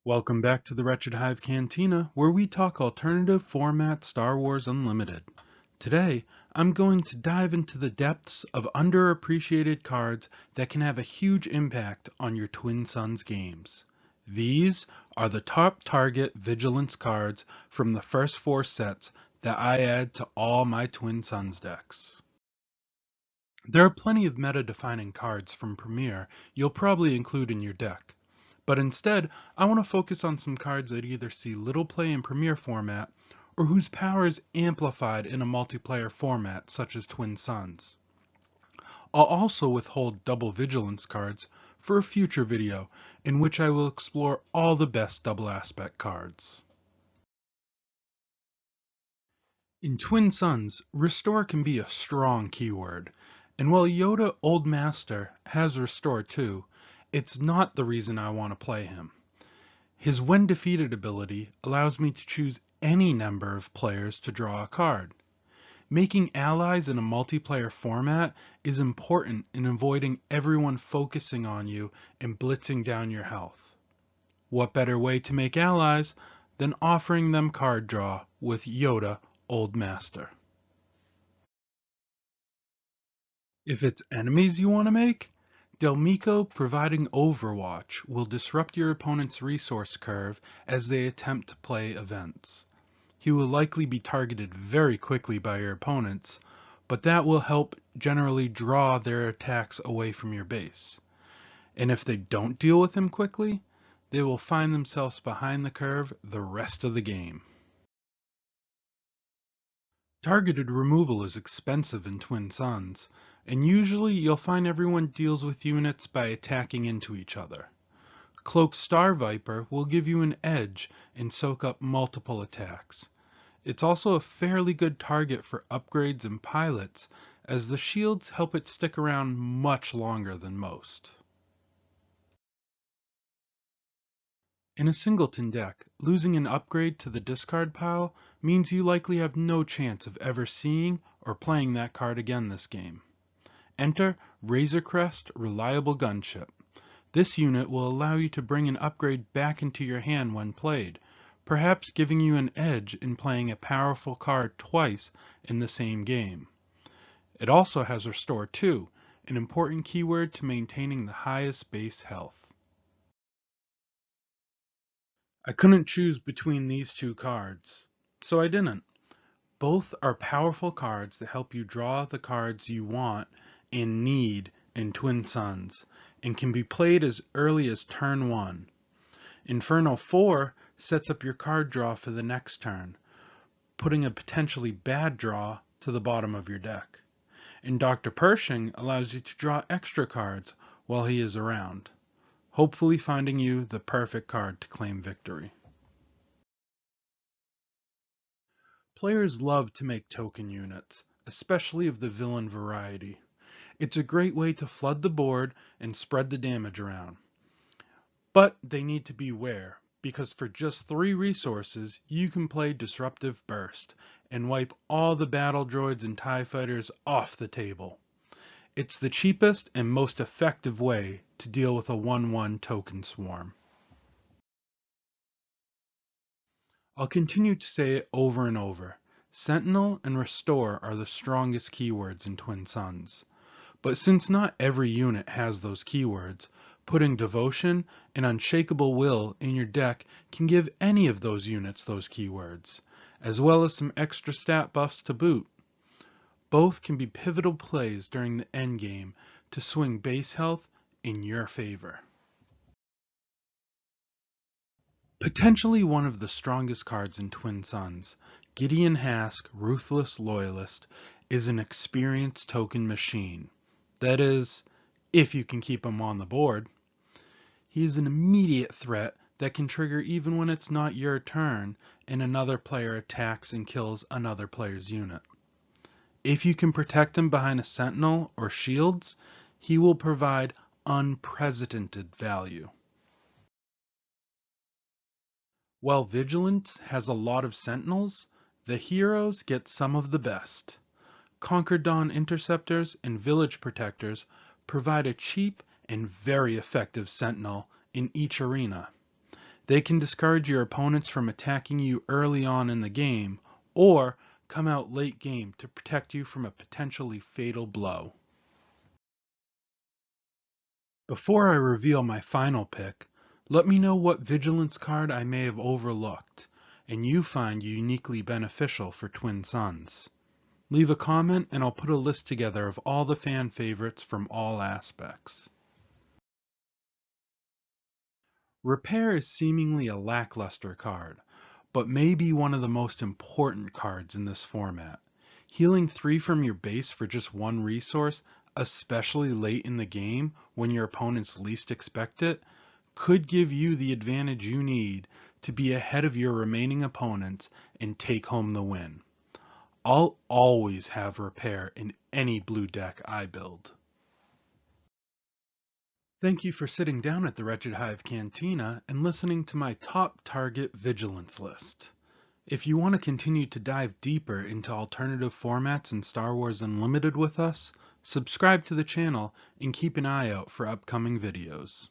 Welcome back to the Wretched Hive Cantina, where we talk alternative format Star Wars Unlimited. Today, I'm going to dive into the depths of underappreciated cards that can have a huge impact on your Twin Suns games. These are the top target Vigilance cards from the first 4 sets that I add to all my Twin Suns decks. There are plenty of meta-defining cards from Premier you'll probably include in your deck. But instead, I want to focus on some cards that either see little play in Premier format, or whose power is amplified in a multiplayer format such as Twin Suns. I'll also withhold double Vigilance cards for a future video, in which I will explore all the best double aspect cards. In Twin Suns, Restore can be a strong keyword, and while Yoda Old Master has Restore too, it's not the reason I want to play him. His When Defeated ability allows me to choose any number of players to draw a card. Making allies in a multiplayer format is important in avoiding everyone focusing on you and blitzing down your health. What better way to make allies than offering them card draw with Yoda Old Master? If it's enemies you want to make, Delmico providing Overwatch will disrupt your opponent's resource curve as they attempt to play events. He will likely be targeted very quickly by your opponents, but that will help generally draw their attacks away from your base. And if they don't deal with him quickly, they will find themselves behind the curve the rest of the game. Targeted removal is expensive in Twin Suns, and usually you'll find everyone deals with units by attacking into each other. Cloaked Star Viper will give you an edge and soak up multiple attacks. It's also a fairly good target for upgrades and pilots, as the shields help it stick around much longer than most. In a singleton deck, losing an upgrade to the discard pile means you likely have no chance of ever seeing or playing that card again this game. Enter Razor Crest Reliable Gunship. This unit will allow you to bring an upgrade back into your hand when played, perhaps giving you an edge in playing a powerful card twice in the same game. It also has Restore 2, an important keyword to maintaining the highest base health. I couldn't choose between these two cards, so I didn't. Both are powerful cards that help you draw the cards you want and need in Twin Suns, and can be played as early as turn 1. Inferno 4 sets up your card draw for the next turn, putting a potentially bad draw to the bottom of your deck. And Dr. Pershing allows you to draw extra cards while he is around, hopefully finding you the perfect card to claim victory. Players love to make token units, especially of the villain variety. It's a great way to flood the board and spread the damage around. But they need to beware, because for just 3 resources, you can play Disruptive Burst and wipe all the battle droids and TIE fighters off the table. It's the cheapest and most effective way to deal with a 1/1 token swarm. I'll continue to say it over and over. Sentinel and Restore are the strongest keywords in Twin Suns. But since not every unit has those keywords, putting Devotion and Unshakable Will in your deck can give any of those units those keywords, as well as some extra stat buffs to boot. Both can be pivotal plays during the endgame to swing base health in your favor. Potentially one of the strongest cards in Twin Suns, Gideon Hask, Ruthless Loyalist, is an experienced token machine. That is, if you can keep him on the board. He is an immediate threat that can trigger even when it's not your turn and another player attacks and kills another player's unit. If you can protect him behind a sentinel or shields, he will provide unprecedented value. While Vigilance has a lot of sentinels, the heroes get some of the best. Conquer Dawn Interceptors and Village Protectors provide a cheap and very effective sentinel in each arena. They can discourage your opponents from attacking you early on in the game, or come out late game to protect you from a potentially fatal blow. Before I reveal my final pick, let me know what Vigilance card I may have overlooked, and you find uniquely beneficial for Twin Suns. Leave a comment and I'll put a list together of all the fan favorites from all aspects. Repair is seemingly a lackluster card, but may be one of the most important cards in this format. Healing 3 from your base for just 1 resource, especially late in the game when your opponents least expect it, could give you the advantage you need to be ahead of your remaining opponents and take home the win. I'll always have Repair in any blue deck I build. Thank you for sitting down at the Wretched Hive Cantina and listening to my top target Vigilance list. If you want to continue to dive deeper into alternative formats in Star Wars Unlimited with us, subscribe to the channel and keep an eye out for upcoming videos.